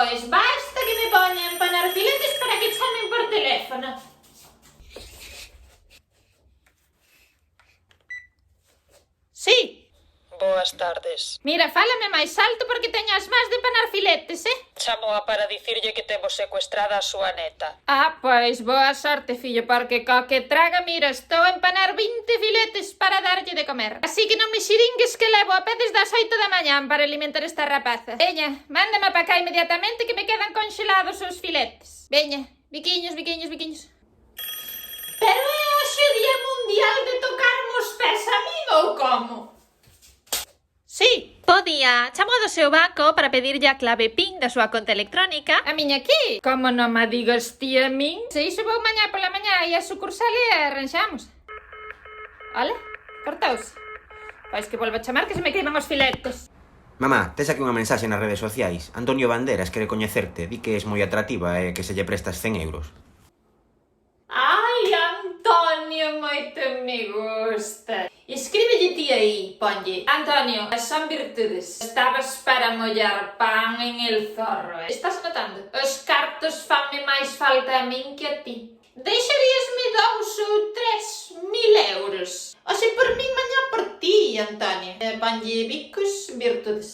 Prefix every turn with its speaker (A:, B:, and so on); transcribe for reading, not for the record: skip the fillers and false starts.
A: Pois basta que me poña a empanar filetes para que chamen por teléfono. Sí.
B: Boas tardes.
A: Mira, fálame máis alto porque teño as más de empanar filetes,
B: Chámoa para dicirlle que temos secuestrada a súa neta.
A: Ah, pois boa sorte, fillo, porque co que traga, mira, estou a empanar 20 filetes para darlle de comer. Así que non me xiringues que levo a pé desde as 8 da mañán para alimentar esta rapaza. Veña, mándame para cá inmediatamente que me quedan conxelados os filetes. Veña, biquiños, biquiños, biquiños. Pero é hoxe o Día Mundial de tocarme os pés a min ou como? Sí.
C: Bo día, chamo do seu banco para pedirlle a clave PIN da súa conta electrónica.
A: A miña aquí? Como non me digas ti a min? Se iso vou mañá pola mañá e a sucursal e arranxamos. Ola, cortouse. Pois que volvo a chamar que se me queiman os filetes.
D: Mamá, tes aquí unha mensaxe nas redes sociais. Antonio Banderas quere coñecerte, di que és moi atractiva e que se lle prestas 100 euros.
A: Ai, Antonio, moito me gusta. Escríbelle ti aí, ponlle. Antonio, son virtudes. Estabas para mollar pan en el zorro. Estás notando? Os cartos fanme máis falta a min que a ti. Deixaríasme 2 ou 3.000 euros. O se por min mañá por ti, Antonio. Ponlle bicos, virtudes.